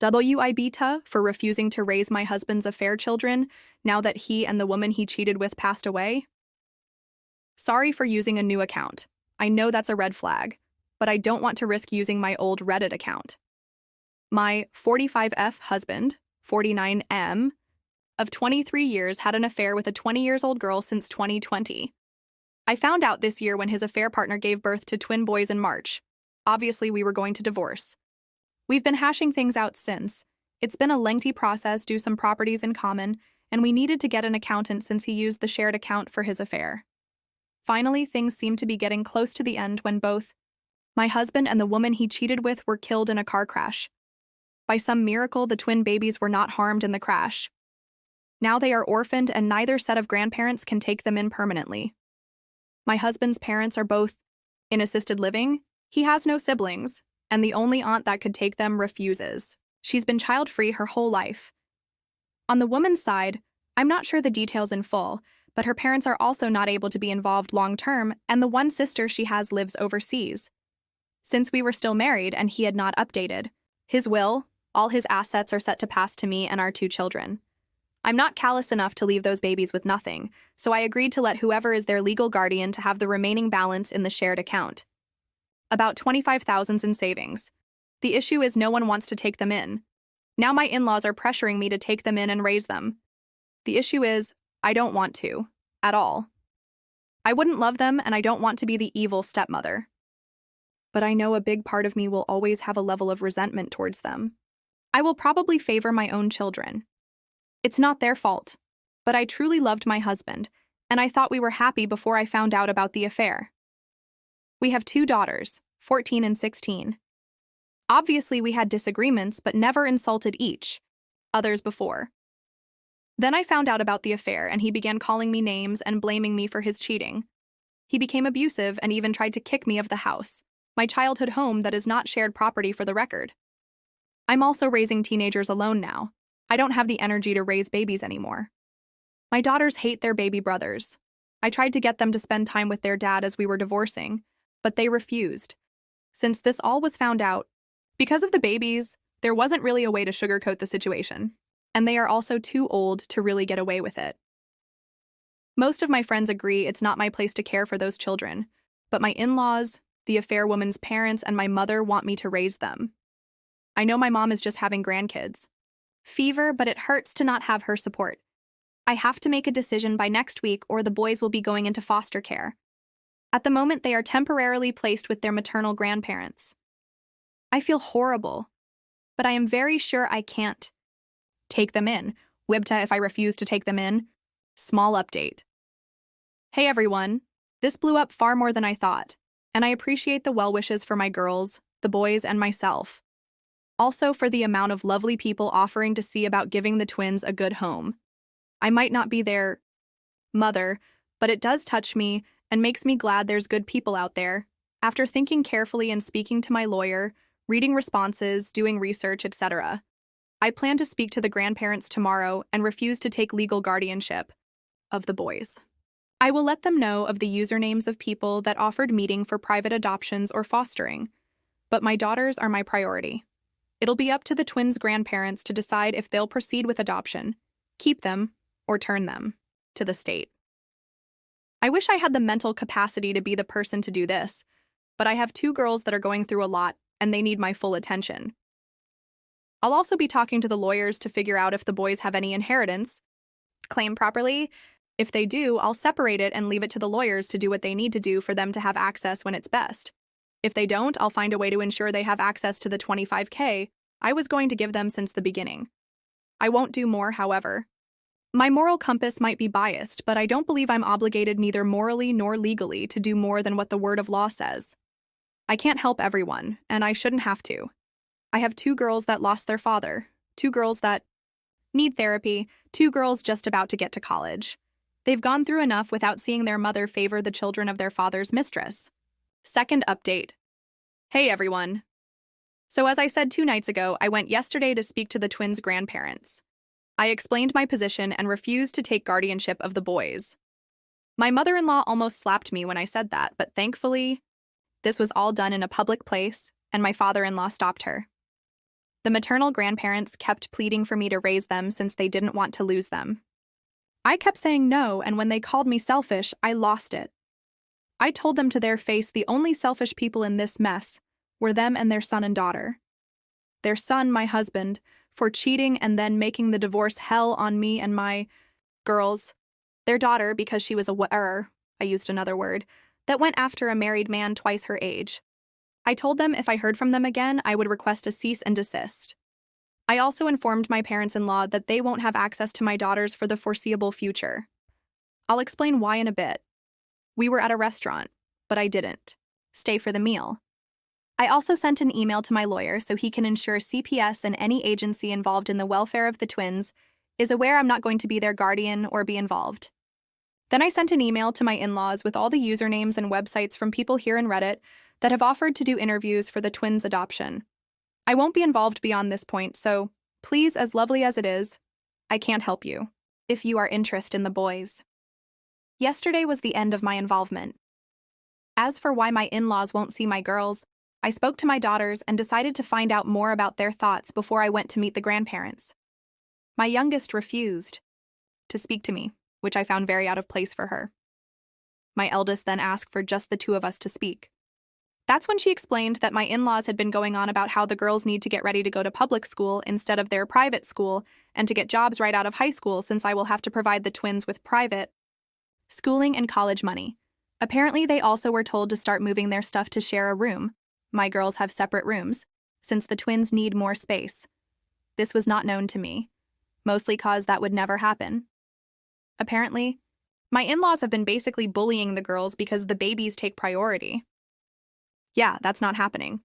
WIBTA for refusing to raise my husband's affair children now that he and the woman he cheated with passed away. Sorry for using a new account. I know that's a red flag, but I don't want to risk using my old Reddit account. My 45F husband, 49M, of 23 years had an affair with a 20-year-old girl since 2020. I found out this year when his affair partner gave birth to twin boys in March. Obviously, we were going to divorce. We've been hashing things out since. It's been a lengthy process due to some properties in common, and we needed to get an accountant since he used the shared account for his affair. Finally, things seemed to be getting close to the end when both my husband and the woman he cheated with were killed in a car crash. By some miracle, the twin babies were not harmed in the crash. Now they are orphaned and neither set of grandparents can take them in permanently. My husband's parents are both in assisted living. He has no siblings, and the only aunt that could take them refuses. She's been child-free her whole life. On the woman's side, I'm not sure the details in full, but her parents are also not able to be involved long-term, and the one sister she has lives overseas. Since we were still married and he had not updated his will, all his assets are set to pass to me and our 2 children. I'm not callous enough to leave those babies with nothing, so I agreed to let whoever is their legal guardian to have the remaining balance in the shared account. About $25,000 in savings. The issue is no one wants to take them in. Now my in-laws are pressuring me to take them in and raise them. The issue is, I don't want to, at all. I wouldn't love them and I don't want to be the evil stepmother. But I know a big part of me will always have a level of resentment towards them. I will probably favor my own children. It's not their fault, but I truly loved my husband, and I thought we were happy before I found out about the affair. We have 2 daughters, 14 and 16. Obviously, we had disagreements, but never insulted each others before. Then I found out about the affair, and he began calling me names and blaming me for his cheating. He became abusive and even tried to kick me of the house, my childhood home that is not shared property for the record. I'm also raising teenagers alone now. I don't have the energy to raise babies anymore. My daughters hate their baby brothers. I tried to get them to spend time with their dad as we were divorcing, but they refused. Since this all was found out, because of the babies, there wasn't really a way to sugarcoat the situation, and they are also too old to really get away with it. Most of my friends agree it's not my place to care for those children, but my in-laws, the affair woman's parents, and my mother want me to raise them. I know my mom is just having grandkids. Fever, but it hurts to not have her support. I have to make a decision by next week or the boys will be going into foster care. At the moment, they are temporarily placed with their maternal grandparents. I feel horrible, but I am very sure I can't take them in. WIBTA if I refuse to take them in. Small update. Hey everyone, this blew up far more than I thought, and I appreciate the well wishes for my girls, the boys, and myself. Also for the amount of lovely people offering to see about giving the twins a good home. I might not be their mother, but it does touch me and makes me glad there's good people out there. After thinking carefully and speaking to my lawyer, reading responses, doing research, etc., I plan to speak to the grandparents tomorrow and refuse to take legal guardianship of the boys. I will let them know of the usernames of people that offered meeting for private adoptions or fostering, but my daughters are my priority. It'll be up to the twins' grandparents to decide if they'll proceed with adoption, keep them, or turn them to the state. I wish I had the mental capacity to be the person to do this, but I have 2 girls that are going through a lot and they need my full attention. I'll also be talking to the lawyers to figure out if the boys have any inheritance claim properly. If they do, I'll separate it and leave it to the lawyers to do what they need to do for them to have access when it's best. If they don't, I'll find a way to ensure they have access to the $25,000 I was going to give them since the beginning. I won't do more, however. My moral compass might be biased, but I don't believe I'm obligated neither morally nor legally to do more than what the word of law says. I can't help everyone, and I shouldn't have to. I have 2 girls that lost their father, 2 girls that need therapy, 2 girls just about to get to college. They've gone through enough without seeing their mother favor the children of their father's mistress. Second update. Hey everyone. So as I said 2 nights ago, I went yesterday to speak to the twins' grandparents. I explained my position and refused to take guardianship of the boys. My mother-in-law almost slapped me when I said that, but thankfully, this was all done in a public place, and my father-in-law stopped her. The maternal grandparents kept pleading for me to raise them since they didn't want to lose them. I kept saying no, and when they called me selfish, I lost it. I told them to their face the only selfish people in this mess were them and their son and daughter. Their son, my husband, for cheating and then making the divorce hell on me and my girls. Their daughter, because she was I used another word, that went after a married man twice her age. I told them if I heard from them again, I would request a cease and desist. I also informed my parents-in-law that they won't have access to my daughters for the foreseeable future. I'll explain why in a bit. We were at a restaurant, but I didn't stay for the meal. I also sent an email to my lawyer so he can ensure CPS and any agency involved in the welfare of the twins is aware I'm not going to be their guardian or be involved. Then I sent an email to my in-laws with all the usernames and websites from people here in Reddit that have offered to do interviews for the twins' adoption. I won't be involved beyond this point, so please, as lovely as it is, I can't help you if you are interested in the boys. Yesterday was the end of my involvement. As for why my in-laws won't see my girls, I spoke to my daughters and decided to find out more about their thoughts before I went to meet the grandparents. My youngest refused to speak to me, which I found very out of place for her. My eldest then asked for just the two of us to speak. That's when she explained that my in-laws had been going on about how the girls need to get ready to go to public school instead of their private school and to get jobs right out of high school since I will have to provide the twins with private schooling and college money. Apparently, they also were told to start moving their stuff to share a room. My girls have separate rooms, since the twins need more space. This was not known to me, mostly cause that would never happen. Apparently, my in-laws have been basically bullying the girls because the babies take priority. Yeah, that's not happening.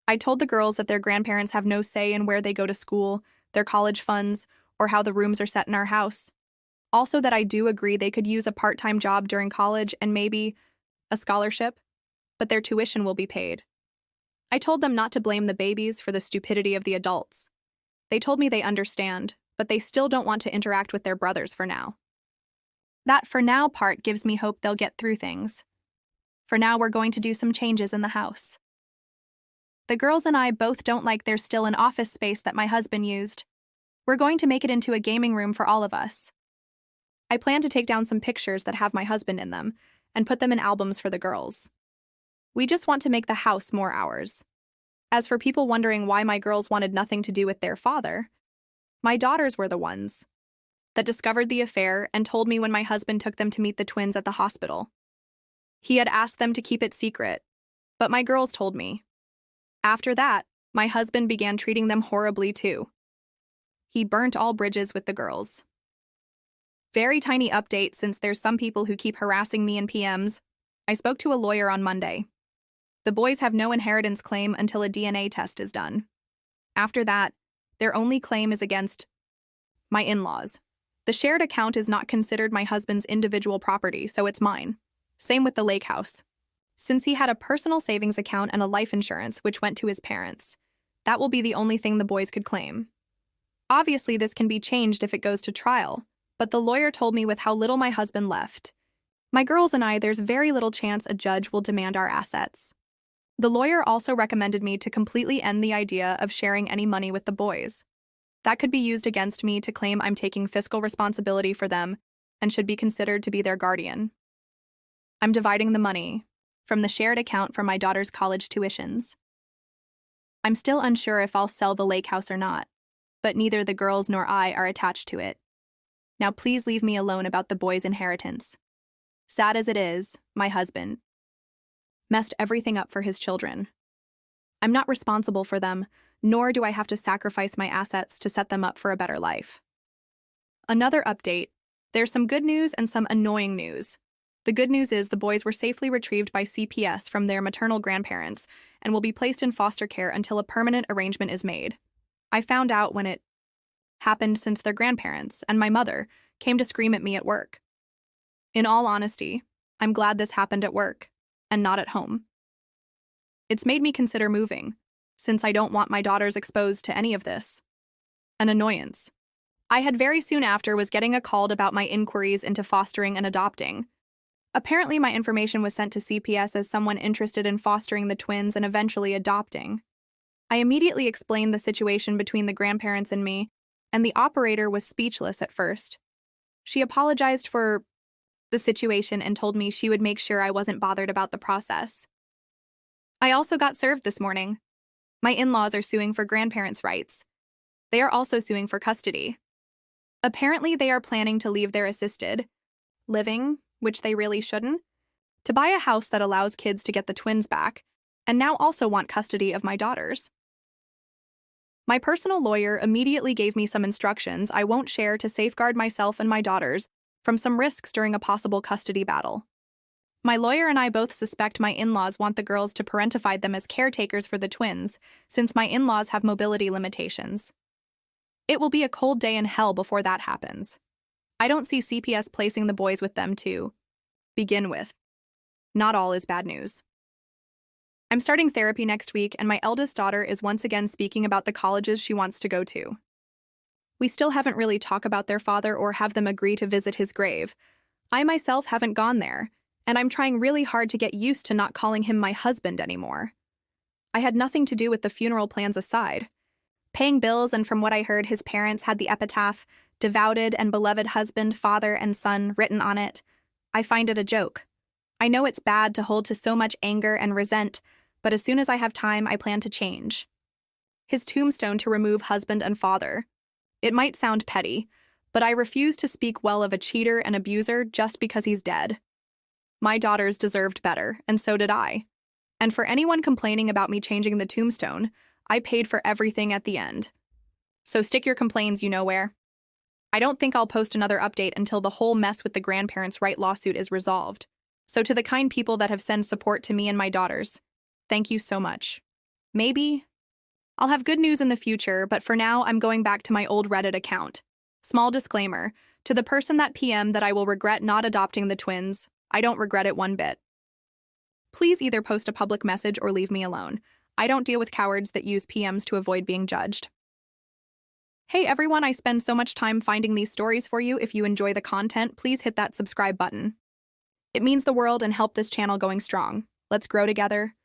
I told the girls that their grandparents have no say in where they go to school, their college funds, or how the rooms are set in our house. Also that I do agree they could use a part-time job during college and maybe a scholarship, but their tuition will be paid. I told them not to blame the babies for the stupidity of the adults. They told me they understand, but they still don't want to interact with their brothers for now. That for now part gives me hope they'll get through things. For now, we're going to do some changes in the house. The girls and I both don't like there's still an office space that my husband used. We're going to make it into a gaming room for all of us. I plan to take down some pictures that have my husband in them and put them in albums for the girls. We just want to make the house more ours. As for people wondering why my girls wanted nothing to do with their father, my daughters were the ones that discovered the affair and told me when my husband took them to meet the twins at the hospital. He had asked them to keep it secret, but my girls told me. After that, my husband began treating them horribly too. He burnt all bridges with the girls. Very tiny update since there's some people who keep harassing me in PMs. I spoke to a lawyer on Monday. The boys have no inheritance claim until a DNA test is done. After that, their only claim is against my in-laws. The shared account is not considered my husband's individual property, so it's mine. Same with the lake house. Since he had a personal savings account and a life insurance which went to his parents, that will be the only thing the boys could claim. Obviously, this can be changed if it goes to trial, but the lawyer told me with how little my husband left. My girls and I, there's very little chance a judge will demand our assets. The lawyer also recommended me to completely end the idea of sharing any money with the boys. That could be used against me to claim I'm taking fiscal responsibility for them and should be considered to be their guardian. I'm dividing the money from the shared account for my daughter's college tuitions. I'm still unsure if I'll sell the lake house or not, but neither the girls nor I are attached to it. Now please leave me alone about the boys' inheritance. Sad as it is, my husband messed everything up for his children. I'm not responsible for them, nor do I have to sacrifice my assets to set them up for a better life. Another update, there's some good news and some annoying news. The good news is the boys were safely retrieved by CPS from their maternal grandparents and will be placed in foster care until a permanent arrangement is made. I found out when it happened since their grandparents and my mother came to scream at me at work. In all honesty, I'm glad this happened at work and not at home. It's made me consider moving, since I don't want my daughters exposed to any of this. An annoyance. I had very soon after was getting a call about my inquiries into fostering and adopting. Apparently my information was sent to CPS as someone interested in fostering the twins and eventually adopting. I immediately explained the situation between the grandparents and me, and the operator was speechless at first. She apologized for the situation and told me she would make sure I wasn't bothered about the process. I also got served this morning. My in-laws are suing for grandparents' rights. They are also suing for custody. Apparently, they are planning to leave their assisted living, which they really shouldn't, to buy a house that allows kids to get the twins back, and now also want custody of my daughters. My personal lawyer immediately gave me some instructions I won't share to safeguard myself and my daughters from some risks during a possible custody battle. My lawyer and I both suspect my in-laws want the girls to parentify them as caretakers for the twins, since my in-laws have mobility limitations. It will be a cold day in hell before that happens. I don't see CPS placing the boys with them to begin with. Not all is bad news. I'm starting therapy next week, and my eldest daughter is once again speaking about the colleges she wants to go to. We still haven't really talked about their father or have them agree to visit his grave. I myself haven't gone there, and I'm trying really hard to get used to not calling him my husband anymore. I had nothing to do with the funeral plans aside. Paying bills, and from what I heard, his parents had the epitaph, "Devoted and beloved husband, father, and son," written on it. I find it a joke. I know it's bad to hold to so much anger and resent, but as soon as I have time, I plan to change. His tombstone to remove husband and father. It might sound petty, but I refuse to speak well of a cheater and abuser just because he's dead. My daughters deserved better, and so did I. And for anyone complaining about me changing the tombstone, I paid for everything at the end. So stick your complaints you know where. I don't think I'll post another update until the whole mess with the grandparents' right lawsuit is resolved. So to the kind people that have sent support to me and my daughters, thank you so much. Maybe I'll have good news in the future, but for now, I'm going back to my old Reddit account. Small disclaimer, to the person that PM that I will regret not adopting the twins, I don't regret it one bit. Please either post a public message or leave me alone. I don't deal with cowards that use PMs to avoid being judged. Hey everyone, I spend so much time finding these stories for you. If you enjoy the content, please hit that subscribe button. It means the world and help this channel going strong. Let's grow together.